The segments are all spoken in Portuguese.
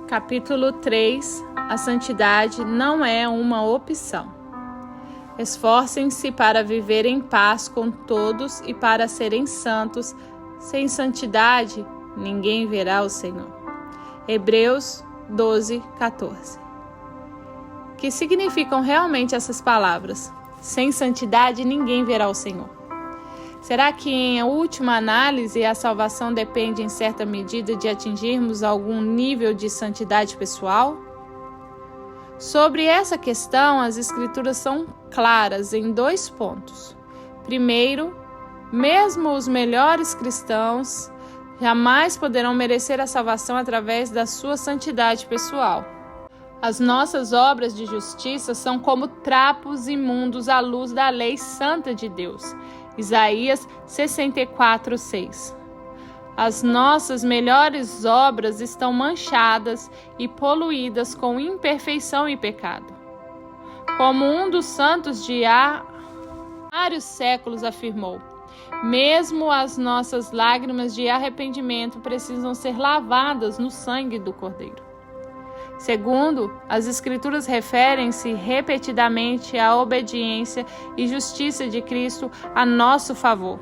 Capítulo 3. A santidade não é uma opção. Esforcem-se para viver em paz com todos e para serem santos. Sem santidade, ninguém verá o Senhor. Hebreus 12:14. Que significam realmente essas palavras? Sem santidade, ninguém verá o Senhor. Será que, em última análise, a salvação depende, em certa medida, de atingirmos algum nível de santidade pessoal? Sobre essa questão, as Escrituras são claras em 2 pontos. Primeiro, mesmo os melhores cristãos jamais poderão merecer a salvação através da sua santidade pessoal. As nossas obras de justiça são como trapos imundos à luz da lei santa de Deus. Isaías 64:6. As nossas melhores obras estão manchadas e poluídas com imperfeição e pecado. Como um dos santos de há vários séculos afirmou, mesmo as nossas lágrimas de arrependimento precisam ser lavadas no sangue do Cordeiro. Segundo, as Escrituras referem-se repetidamente à obediência e justiça de Cristo a nosso favor.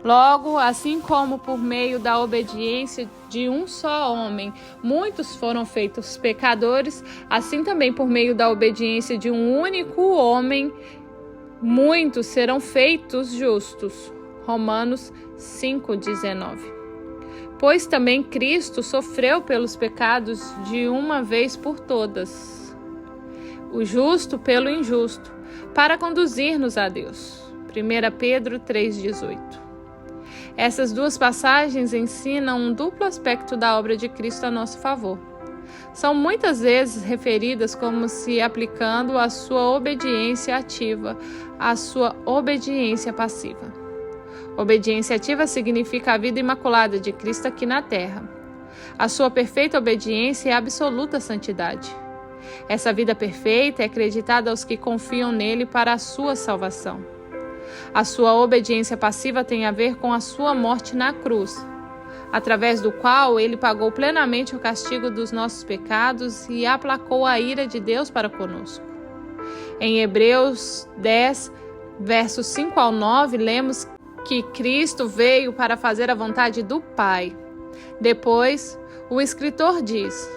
Logo, assim como por meio da obediência de um só homem, muitos foram feitos pecadores, assim também por meio da obediência de um único homem, muitos serão feitos justos. Romanos 5:19. Pois também Cristo sofreu pelos pecados de uma vez por todas, o justo pelo injusto, para conduzir-nos a Deus. 1 Pedro 3:18. Essas 2 passagens ensinam um duplo aspecto da obra de Cristo a nosso favor. São muitas vezes referidas como se aplicando a sua obediência ativa à sua obediência passiva. Obediência ativa significa a vida imaculada de Cristo aqui na terra. A sua perfeita obediência é a absoluta santidade. Essa vida perfeita é acreditada aos que confiam nele para a sua salvação. A sua obediência passiva tem a ver com a sua morte na cruz, através do qual ele pagou plenamente o castigo dos nossos pecados e aplacou a ira de Deus para conosco. Em Hebreus 10, versos 5 ao 9, lemos que Cristo veio para fazer a vontade do Pai. Depois, o escritor diz: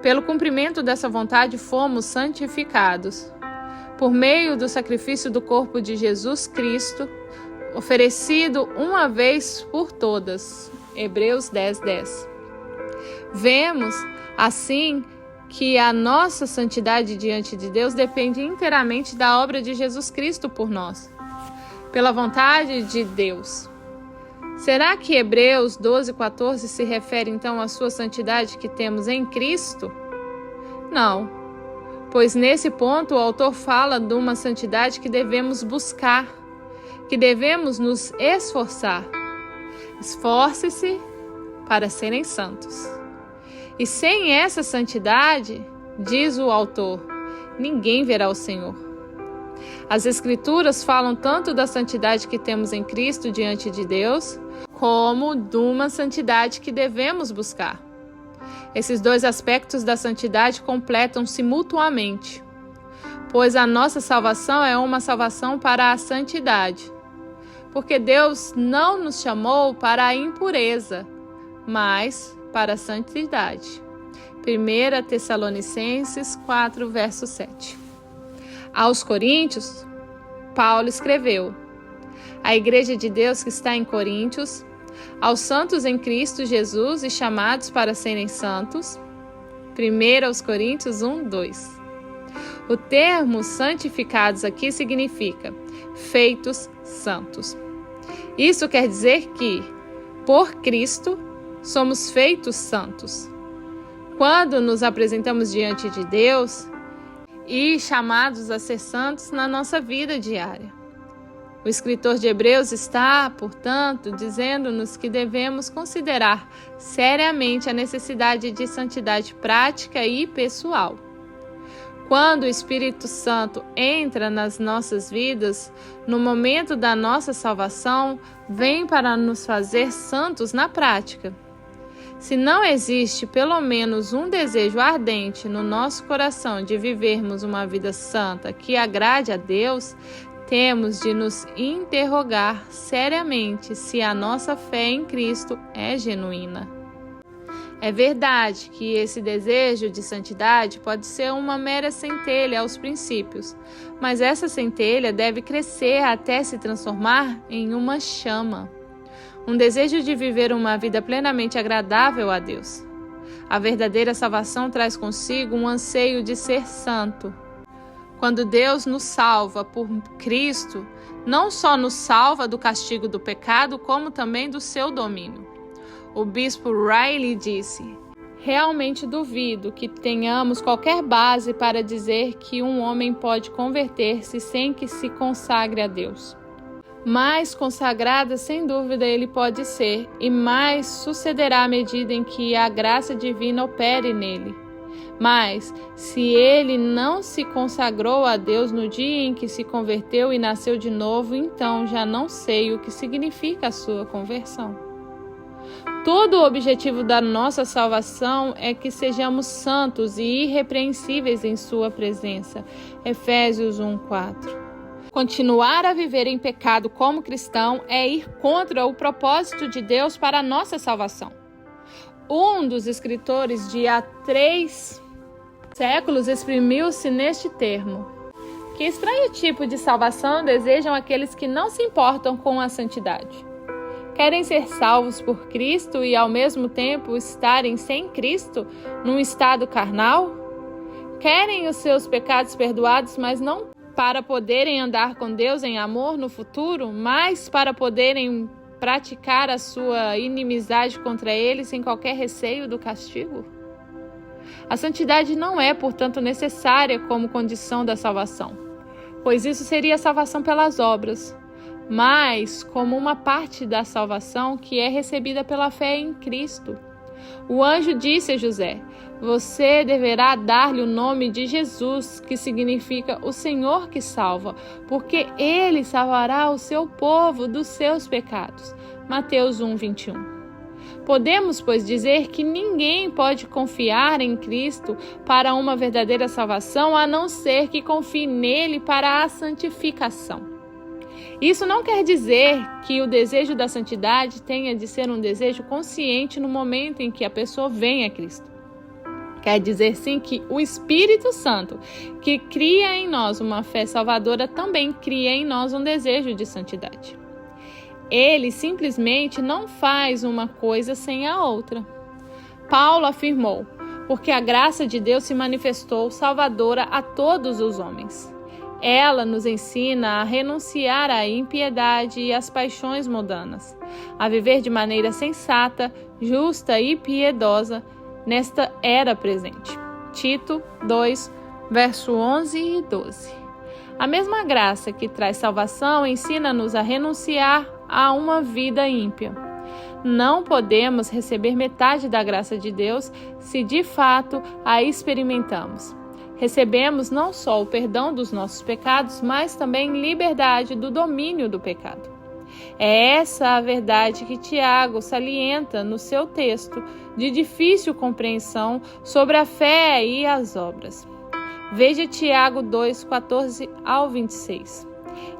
pelo cumprimento dessa vontade fomos santificados, por meio do sacrifício do corpo de Jesus Cristo, oferecido uma vez por todas. Hebreus 10:10. Vemos, assim, que a nossa santidade diante de Deus depende inteiramente da obra de Jesus Cristo por nós, pela vontade de Deus. Será que Hebreus 12:14 se refere então à sua santidade que temos em Cristo? Não, pois nesse ponto o autor fala de uma santidade que devemos buscar, que devemos nos esforçar. Esforce-se para serem santos. E sem essa santidade, diz o autor, ninguém verá o Senhor. As Escrituras falam tanto da santidade que temos em Cristo diante de Deus, como de uma santidade que devemos buscar. Esses 2 aspectos da santidade completam-se mutuamente, pois a nossa salvação é uma salvação para a santidade, porque Deus não nos chamou para a impureza, mas para a santidade. 1 Tessalonicenses 4, verso 7. Aos Coríntios, Paulo escreveu: a Igreja de Deus que está em Coríntios, aos santos em Cristo Jesus e chamados para serem santos. 1 Coríntios 1:2. O termo santificados aqui significa feitos santos. Isso quer dizer que, por Cristo, somos feitos santos. Quando nos apresentamos diante de Deus e chamados a ser santos na nossa vida diária. O escritor de Hebreus está, portanto, dizendo-nos que devemos considerar seriamente a necessidade de santidade prática e pessoal. Quando o Espírito Santo entra nas nossas vidas, no momento da nossa salvação, vem para nos fazer santos na prática. Se não existe pelo menos um desejo ardente no nosso coração de vivermos uma vida santa que agrade a Deus, temos de nos interrogar seriamente se a nossa fé em Cristo é genuína. É verdade que esse desejo de santidade pode ser uma mera centelha aos princípios, mas essa centelha deve crescer até se transformar em uma chama. Um desejo de viver uma vida plenamente agradável a Deus. A verdadeira salvação traz consigo um anseio de ser santo. Quando Deus nos salva por Cristo, não só nos salva do castigo do pecado, como também do seu domínio. O bispo Riley disse: realmente duvido que tenhamos qualquer base para dizer que um homem pode converter-se sem que se consagre a Deus. Mais consagrada, sem dúvida, ele pode ser, e mais sucederá à medida em que a graça divina opere nele. Mas, se ele não se consagrou a Deus no dia em que se converteu e nasceu de novo, então já não sei o que significa a sua conversão. Todo o objetivo da nossa salvação é que sejamos santos e irrepreensíveis em sua presença. Efésios 1:4. Continuar a viver em pecado como cristão é ir contra o propósito de Deus para a nossa salvação. Um dos escritores de há 3 séculos exprimiu-se neste termo: que estranho tipo de salvação desejam aqueles que não se importam com a santidade? Querem ser salvos por Cristo e ao mesmo tempo estarem sem Cristo num estado carnal? Querem os seus pecados perdoados, mas não para poderem andar com Deus em amor no futuro, mas para poderem praticar a sua inimizade contra Ele sem qualquer receio do castigo? A santidade não é, portanto, necessária como condição da salvação, pois isso seria salvação pelas obras, mas como uma parte da salvação que é recebida pela fé em Cristo. O anjo disse a José: você deverá dar-lhe o nome de Jesus, que significa o Senhor que salva, porque ele salvará o seu povo dos seus pecados. Mateus 1:21. Podemos, pois, dizer que ninguém pode confiar em Cristo para uma verdadeira salvação, a não ser que confie nele para a santificação. Isso não quer dizer que o desejo da santidade tenha de ser um desejo consciente no momento em que a pessoa vem a Cristo. Quer dizer, sim, que o Espírito Santo, que cria em nós uma fé salvadora, também cria em nós um desejo de santidade. Ele simplesmente não faz uma coisa sem a outra. Paulo afirmou: porque a graça de Deus se manifestou salvadora a todos os homens. Ela nos ensina a renunciar à impiedade e às paixões mundanas, a viver de maneira sensata, justa e piedosa nesta era presente. Tito 2, verso 11 e 12. A mesma graça que traz salvação ensina-nos a renunciar a uma vida ímpia. Não podemos receber metade da graça de Deus se de fato a experimentamos. Recebemos não só o perdão dos nossos pecados, mas também liberdade do domínio do pecado. É essa a verdade que Tiago salienta no seu texto de difícil compreensão sobre a fé e as obras. Veja Tiago 2, 14 ao 26.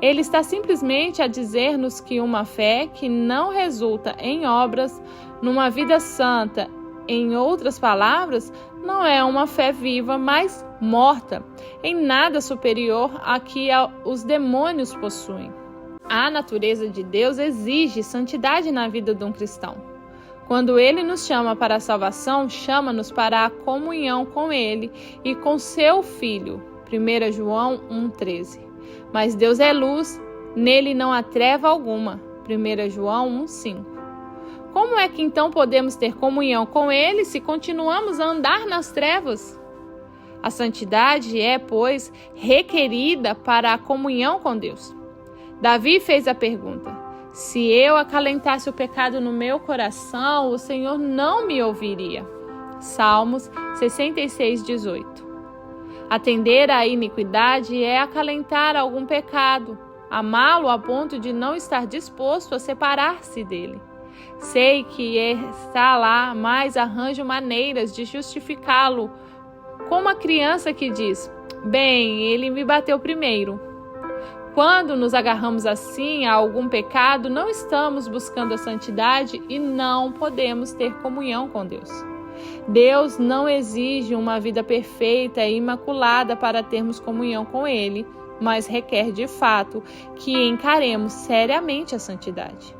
Ele está simplesmente a dizer-nos que uma fé que não resulta em obras, numa vida santa, em outras palavras, não é uma fé viva, mas morta, em nada superior à que os demônios possuem. A natureza de Deus exige santidade na vida de um cristão. Quando Ele nos chama para a salvação, chama-nos para a comunhão com Ele e com seu Filho. 1 João 1,13. Mas Deus é luz, nele não há treva alguma. 1 João 1,5. Como é que então podemos ter comunhão com Ele se continuamos a andar nas trevas? A santidade é, pois, requerida para a comunhão com Deus. Davi fez a pergunta: se eu acalentasse o pecado no meu coração, o Senhor não me ouviria. Salmos 66, 18. Atender à iniquidade é acalentar algum pecado, amá-lo a ponto de não estar disposto a separar-se dele. Sei que está lá, mas arranjo maneiras de justificá-lo, como a criança que diz: bem, ele me bateu primeiro. Quando nos agarramos assim a algum pecado, não estamos buscando a santidade e não podemos ter comunhão com Deus. Deus não exige uma vida perfeita e imaculada para termos comunhão com Ele, mas requer de fato que encaremos seriamente a santidade.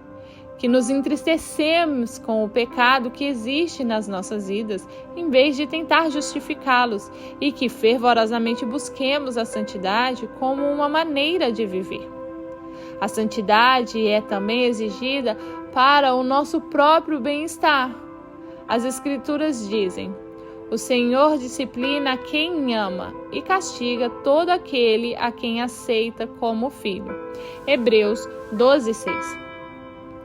Que nos entristecemos com o pecado que existe nas nossas vidas, em vez de tentar justificá-los, e que fervorosamente busquemos a santidade como uma maneira de viver. A santidade é também exigida para o nosso próprio bem-estar. As Escrituras dizem: o Senhor disciplina quem ama e castiga todo aquele a quem aceita como filho. Hebreus 12:6.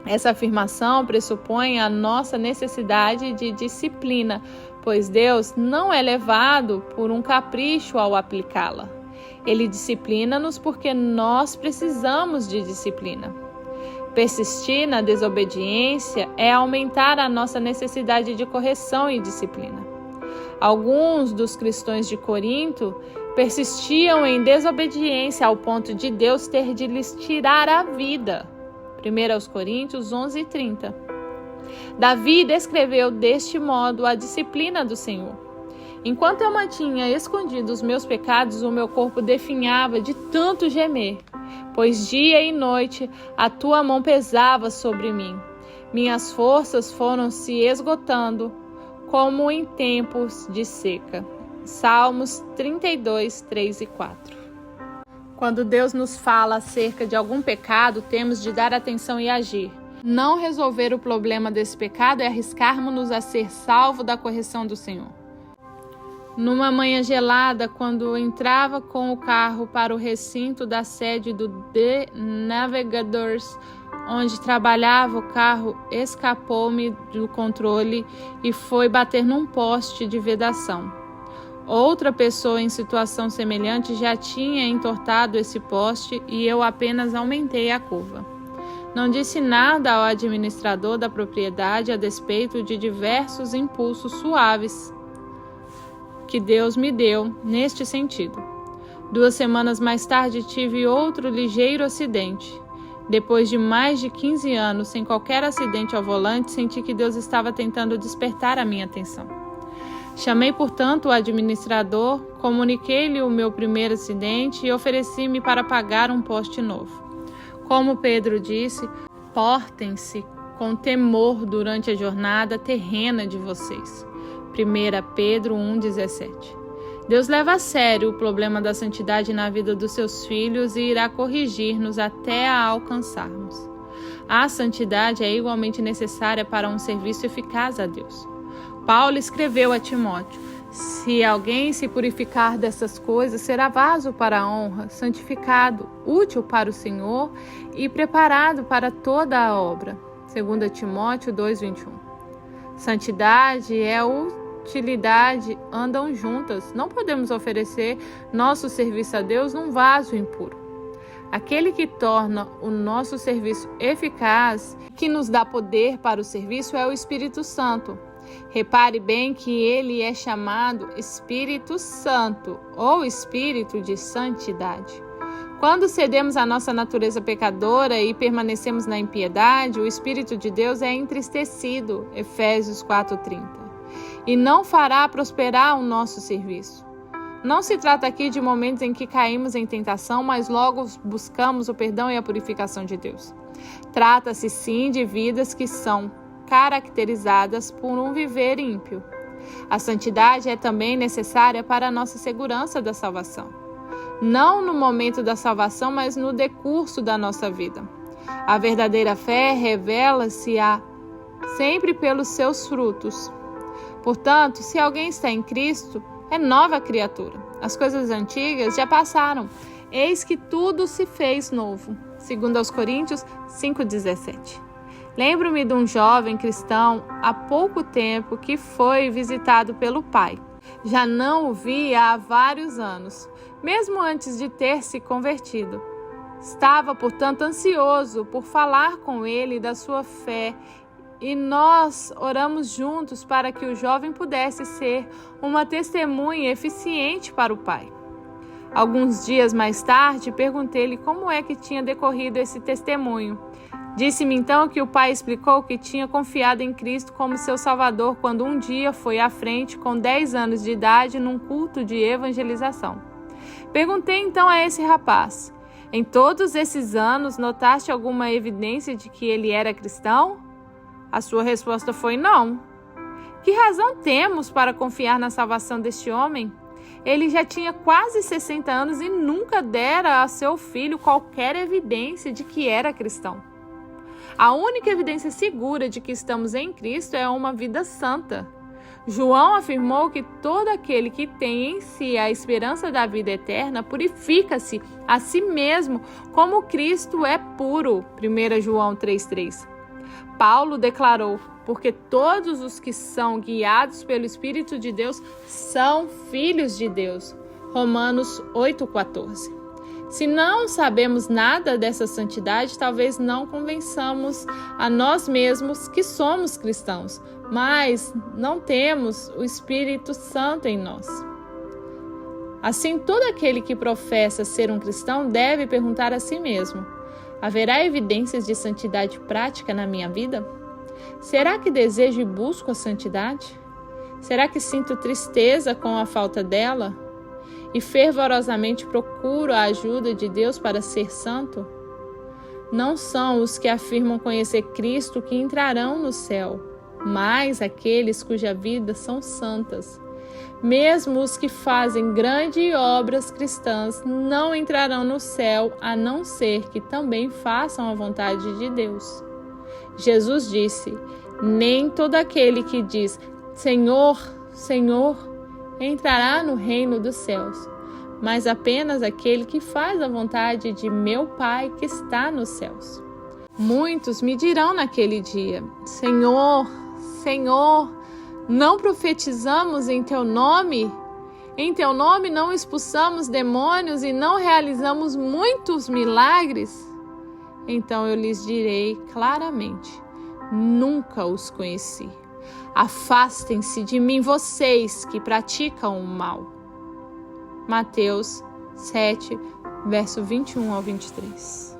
Essa afirmação pressupõe a nossa necessidade de disciplina, pois Deus não é levado por um capricho ao aplicá-la. Ele disciplina-nos porque nós precisamos de disciplina. Persistir na desobediência é aumentar a nossa necessidade de correção e disciplina. Alguns dos cristãos de Corinto persistiam em desobediência ao ponto de Deus ter de lhes tirar a vida. 1 Coríntios 11:30. Davi descreveu deste modo a disciplina do Senhor. Enquanto eu mantinha escondidos os meus pecados, o meu corpo definhava de tanto gemer, pois dia e noite a tua mão pesava sobre mim. Minhas forças foram se esgotando, como em tempos de seca. Salmos 32, 3 e 4. Quando Deus nos fala acerca de algum pecado, temos de dar atenção e agir. Não resolver o problema desse pecado é arriscarmos-nos a ser salvo da correção do Senhor. Numa manhã gelada, quando entrava com o carro para o recinto da sede do The Navigators, onde trabalhava, o carro escapou-me do controle e foi bater num poste de vedação. Outra pessoa em situação semelhante já tinha entortado esse poste e eu apenas aumentei a curva. Não disse nada ao administrador da propriedade a despeito de diversos impulsos suaves que Deus me deu neste sentido. 2 semanas mais tarde tive outro ligeiro acidente. Depois de mais de 15 anos sem qualquer acidente ao volante, senti que Deus estava tentando despertar a minha atenção. Chamei, portanto, o administrador, comuniquei-lhe o meu primeiro acidente e ofereci-me para pagar um poste novo. Como Pedro disse, portem-se com temor durante a jornada terrena de vocês. 1 Pedro 1,17. Deus leva a sério o problema da santidade na vida dos seus filhos e irá corrigir-nos até a alcançarmos. A santidade é igualmente necessária para um serviço eficaz a Deus. Paulo escreveu a Timóteo: se alguém se purificar dessas coisas, será vaso para a honra, santificado, útil para o Senhor e preparado para toda a obra. 2 Timóteo 2:21. Santidade e utilidade andam juntas. Não podemos oferecer nosso serviço a Deus num vaso impuro. Aquele que torna o nosso serviço eficaz, que nos dá poder para o serviço, é o Espírito Santo. Repare bem que ele é chamado Espírito Santo, ou Espírito de Santidade. Quando cedemos à nossa natureza pecadora e permanecemos na impiedade, o Espírito de Deus é entristecido, Efésios 4:30, e não fará prosperar o nosso serviço. Não se trata aqui de momentos em que caímos em tentação, mas logo buscamos o perdão e a purificação de Deus. Trata-se sim de vidas que são caracterizadas por um viver ímpio. A santidade é também necessária para a nossa segurança da salvação. Não no momento da salvação, mas no decurso da nossa vida. A verdadeira fé revela-se sempre pelos seus frutos. Portanto, se alguém está em Cristo, é nova criatura. As coisas antigas já passaram. Eis que tudo se fez novo. 2 Coríntios 5:17. Lembro-me de um jovem cristão há pouco tempo que foi visitado pelo pai. Já não o via há vários anos, mesmo antes de ter se convertido. Estava, portanto, ansioso por falar com ele da sua fé e nós oramos juntos para que o jovem pudesse ser uma testemunha eficiente para o pai. Alguns dias mais tarde, perguntei-lhe como é que tinha decorrido esse testemunho. Disse-me então que o pai explicou que tinha confiado em Cristo como seu Salvador quando um dia foi à frente com 10 anos de idade num culto de evangelização. Perguntei então a esse rapaz: em todos esses anos, notaste alguma evidência de que ele era cristão? A sua resposta foi não. Que razão temos para confiar na salvação deste homem? Ele já tinha quase 60 anos e nunca dera a seu filho qualquer evidência de que era cristão. A única evidência segura de que estamos em Cristo é uma vida santa. João afirmou que todo aquele que tem em si a esperança da vida eterna purifica-se a si mesmo como Cristo é puro. 1 João 3,3. Paulo declarou: porque todos os que são guiados pelo Espírito de Deus são filhos de Deus. Romanos 8,14. Se não sabemos nada dessa santidade, talvez não convençamos a nós mesmos que somos cristãos, mas não temos o Espírito Santo em nós. Assim, todo aquele que professa ser um cristão deve perguntar a si mesmo: haverá evidências de santidade prática na minha vida? Será que desejo e busco a santidade? Será que sinto tristeza com a falta dela? E fervorosamente procuro a ajuda de Deus para ser santo? Não são os que afirmam conhecer Cristo que entrarão no céu, mas aqueles cuja vida são santas. Mesmo os que fazem grandes obras cristãs não entrarão no céu, a não ser que também façam a vontade de Deus. Jesus disse: nem todo aquele que diz Senhor, Senhor, entrará no reino dos céus, mas apenas aquele que faz a vontade de meu Pai que está nos céus. Muitos me dirão naquele dia: Senhor, Senhor, não profetizamos em teu nome? Em teu nome não expulsamos demônios e não realizamos muitos milagres? Então eu lhes direi claramente: nunca os conheci. Afastem-se de mim, vocês que praticam o mal. Mateus 7, verso 21 ao 23.